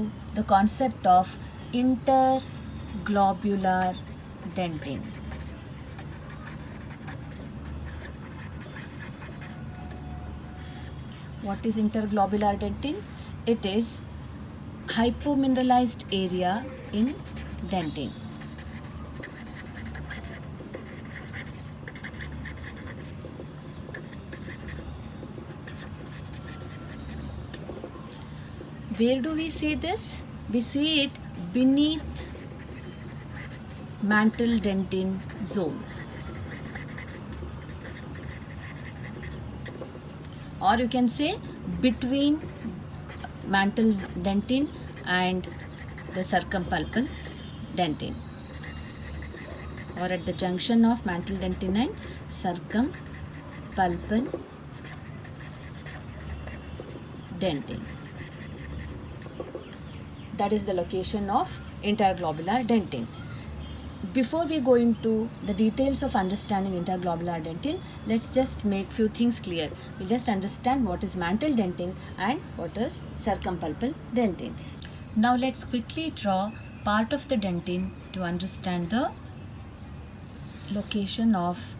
to the concept of interglobular dentin. What is interglobular dentin? It is hypomineralized area in dentin. Where do we see this? We see it beneath mantle dentin zone, or you can say between mantle dentin and the circumpulpal dentin, or at the junction of mantle dentin and circumpulpal dentin. That is the location of interglobular dentin. Before we go into the details of understanding interglobular dentin, let's just make few things clear. We just understand what is mantle dentin and what is circumpulpal dentin. Now let's quickly draw part of the dentin to understand the location of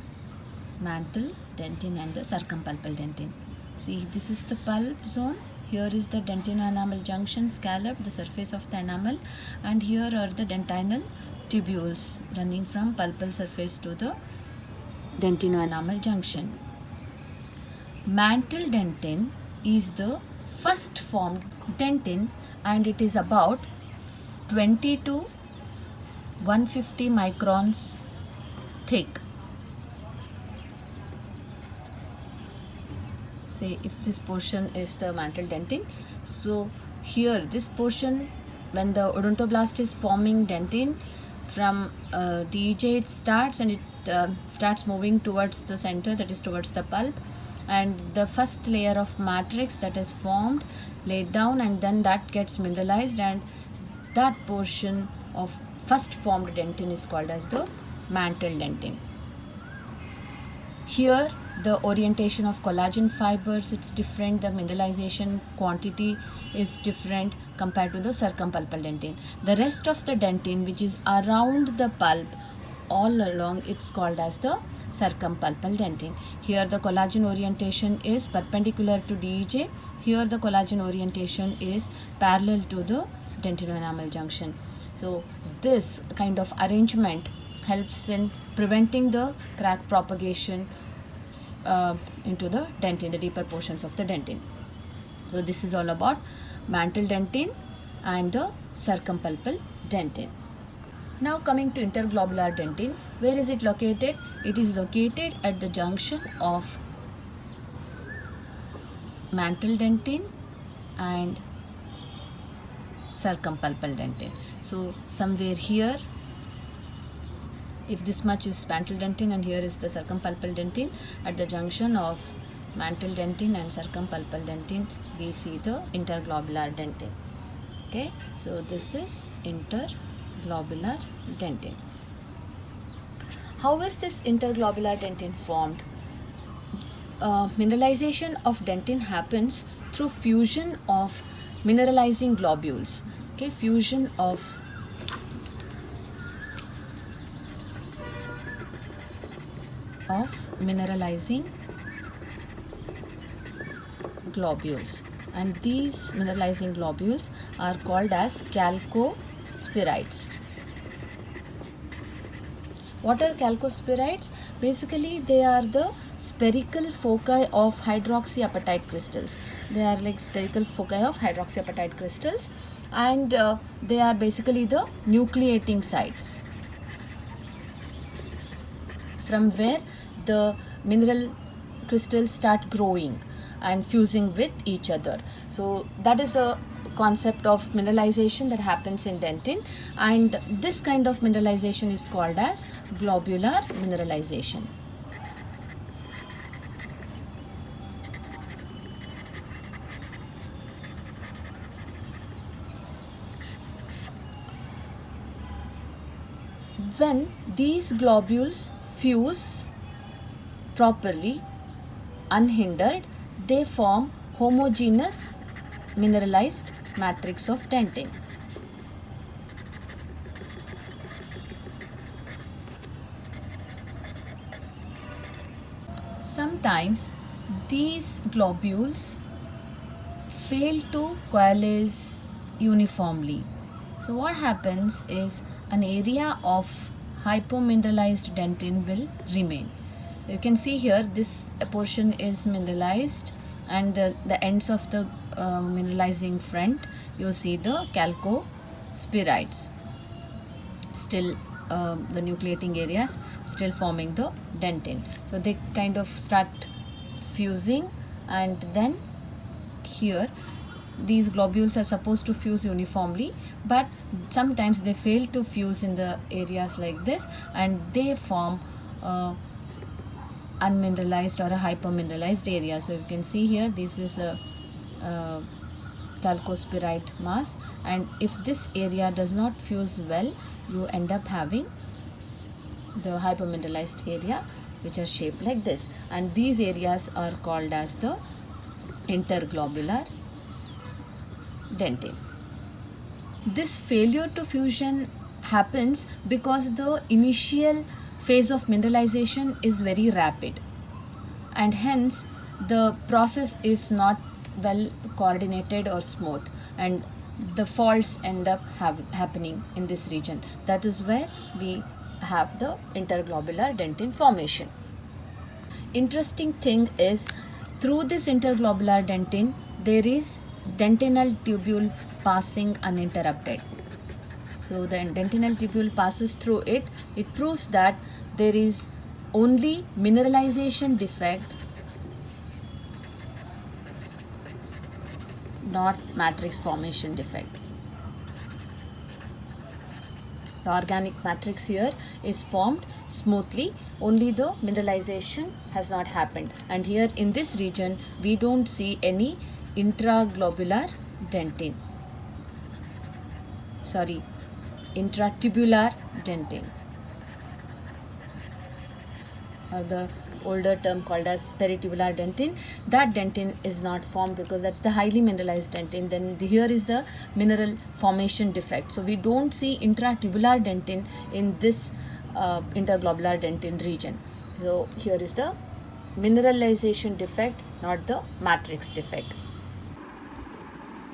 mantle dentin and the circumpulpal dentin. See, this is the pulp zone. Here is the dentino-enamel junction scallop, the surface of the enamel, and here are the dentinal tubules running from pulpal surface to the dentino-enamel junction. Mantle dentin is the first formed dentin, and it is about 20 to 150 microns thick. Say if this portion is the mantle dentin, so here this portion, when the odontoblast is forming dentin, from DEJ it starts and it starts moving towards the center, that is towards the pulp, and the first layer of matrix that is formed, laid down, and then that gets mineralized, and that portion of first formed dentin is called as the mantle dentin. Here the orientation of collagen fibers, it's different, the mineralization quantity is different compared to the circumpulpal dentin. The rest of the dentin, which is around the pulp all along, it's called as the circumpulpal dentin. Here the collagen orientation is perpendicular to DEJ. Here the collagen orientation is parallel to the dentino-enamel junction. So this kind of arrangement helps in preventing the crack propagation into the dentin, the deeper portions of the dentin. So this is all about mantle dentin and the circumpulpal dentin. Now coming to interglobular dentin, where is it located? It is located at the junction of mantle dentin and circumpulpal dentin. So somewhere here, if this much is mantle dentin and here is the circumpulpal dentin, at the junction of mantle dentin and circumpulpal dentin, we see the interglobular dentin. Okay, so this is interglobular dentin. How is this interglobular dentin formed? Mineralization of dentin happens through fusion of mineralizing globules. Okay, fusion of mineralizing globules, and these mineralizing globules are called as chalcospirides. What are chalcospirides? Basically they are the spherical foci of hydroxyapatite crystals. They are like spherical foci of hydroxyapatite crystals, and they are basically the nucleating sites from where the mineral crystals start growing and fusing with each other. So that is a concept of mineralization that happens in dentin, and this kind of mineralization is called as globular mineralization. When these globules fuse properly, unhindered, they form homogeneous mineralized matrix of dentin. Sometimes these globules fail to coalesce uniformly. So what happens is an area of hypomineralized dentin will remain. You can see here this portion is mineralized, and the ends of the mineralizing front you see the calcospheroids, still the nucleating areas still forming the dentin. So they kind of start fusing, and then here these globules are supposed to fuse uniformly, but sometimes they fail to fuse in the areas like this, and they form unmineralized or a hypermineralized area. So you can see here this is a calcospheroid mass, and if this area does not fuse well, you end up having the hypermineralized area, which are shaped like this, and these areas are called as the interglobular dentin. This failure to fusion happens because the initial phase of mineralization is very rapid, and hence the process is not well coordinated or smooth, and the faults end up happening in this region. That is where we have the interglobular dentin formation. Interesting thing is, through this interglobular dentin there is dentinal tubule passing uninterrupted. So the dentinal tubule passes through it. It proves that there is only mineralization defect, not matrix formation defect. The organic matrix here is formed smoothly, only the mineralization has not happened, and here in this region we don't see any intratubular dentin, or the older term called as peritubular dentin. That dentin is not formed because that's the highly mineralized dentin. Then here is the mineral formation defect. So we don't see intratubular dentin in this interglobular dentin region. So here is the mineralization defect, not the matrix defect.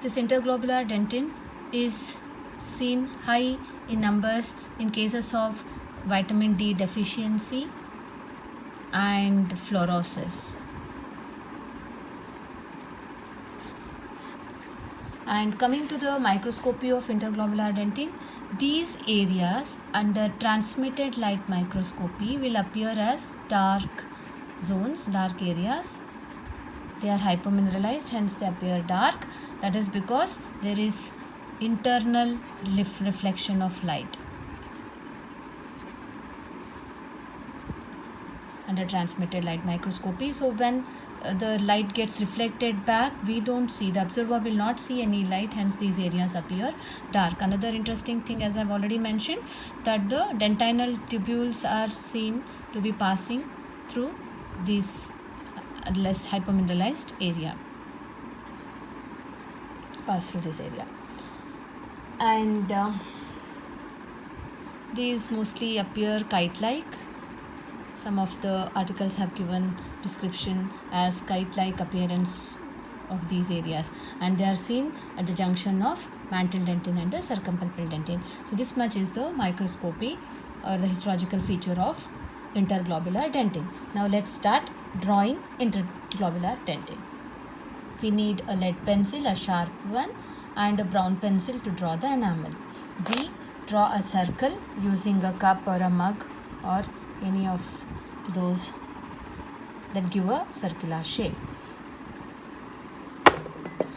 This interglobular dentin is seen high in numbers in cases of vitamin D deficiency and fluorosis. And coming to the microscopy of interglobular dentin, these areas under transmitted light microscopy will appear as dark zones, dark areas. They are hypermineralized, hence they appear dark. That is because there is internal reflection of light under transmitted light microscopy. So when the light gets reflected back, we don't see, the observer will not see any light, hence these areas appear dark. Another interesting thing, as I've already mentioned, that the dentinal tubules are seen to be passing through this less hypermineralized area, pass through this area. And these mostly appear kite-like. Some of the articles have given description as kite-like appearance of these areas, and they are seen at the junction of mantle dentin and the circumpalpal dentin. So this much is the microscopy or the histological feature of interglobular dentin. Now let's start drawing interglobular dentin. We need a lead pencil, a sharp one, and a brown pencil to draw the enamel. We draw a circle using a cup or a mug or any of those that give a circular shape.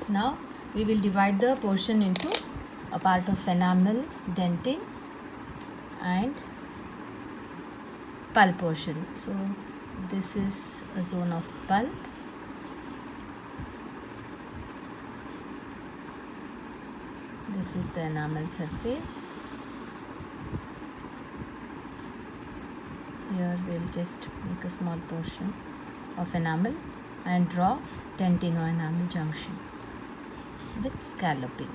Now we will divide the portion into a part of enamel, dentin and pulp portion. So this is a zone of pulp. This is the enamel surface. Here we'll just make a small portion of enamel and draw dentino-enamel junction. with scalloping.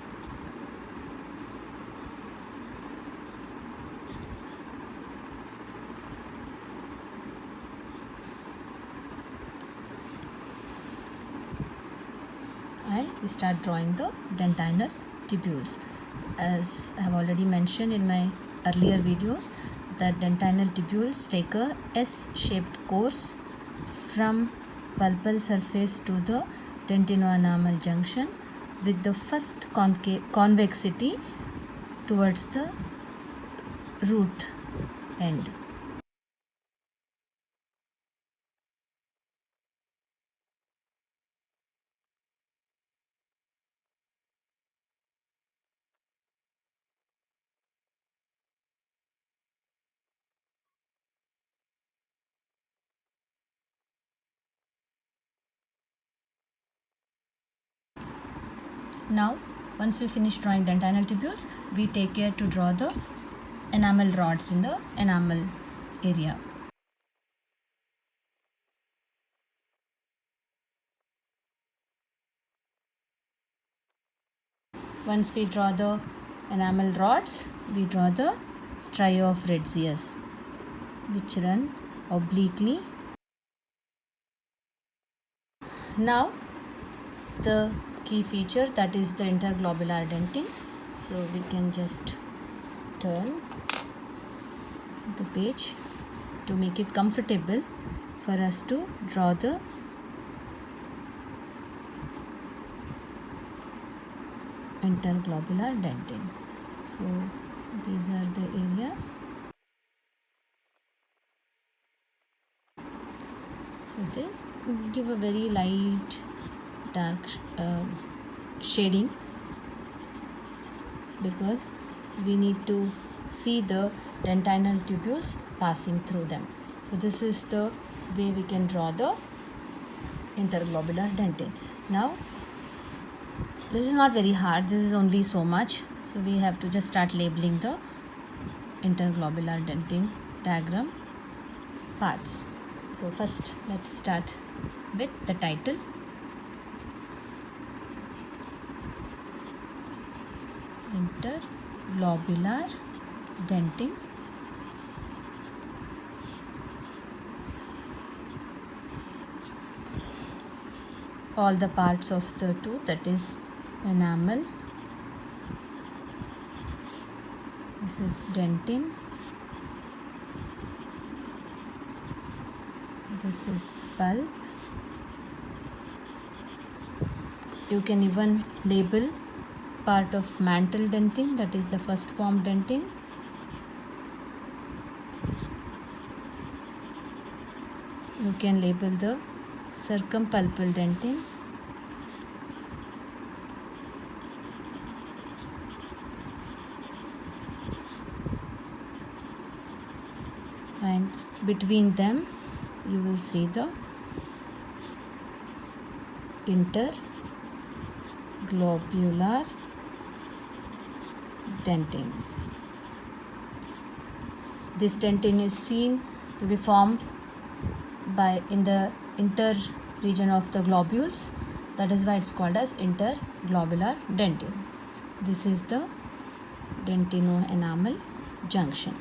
And we start drawing the dentinal tubules. As I have already mentioned in my earlier videos, that dentinal tubules take a S-shaped course from pulpal surface to the dentino-enamel junction with the first convexity towards the root end. Now, once we finish drawing dentinal tubules, we take care to draw the enamel rods in the enamel area. Once we draw the enamel rods, we draw the stria of Retzius, which run obliquely. Now, the key feature, that is the interglobular dentin. So we can just turn the page to make it comfortable for us to draw the interglobular dentin. So these are the areas. So this give a very light dark shading, because we need to see the dentinal tubules passing through them. So this is the way we can draw the interglobular dentin. Now this is not very hard, this is only so much, so we have to just start labeling the interglobular dentin diagram parts. So first let's start with the title. Interglobular dentin. All the parts of the tooth, that is enamel, this is dentin, this is pulp. You can even label part of mantle dentin, that is the first form dentin. You can label the circumpulpal dentin. And between them you will see the interglobular dentin. This dentin is seen to be formed in the inter region of the globules. That is why it's called as interglobular dentin. This is the dentino-enamel junction.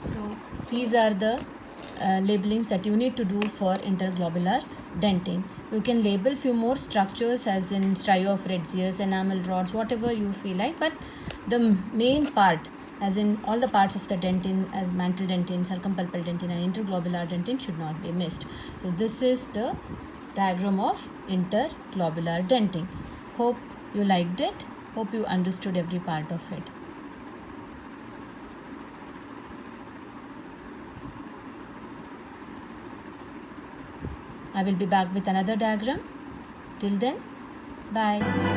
So these are the labelings that you need to do for interglobular dentin. You can label few more structures, as in stria of Retzius, enamel rods, whatever you feel like, but the main part, as in all the parts of the dentin, as mantle dentin, circumpulpal dentin and interglobular dentin, should not be missed. So this is the diagram of interglobular dentin. Hope you liked it. Hope you understood every part of it. I will be back with another diagram. Till then, bye.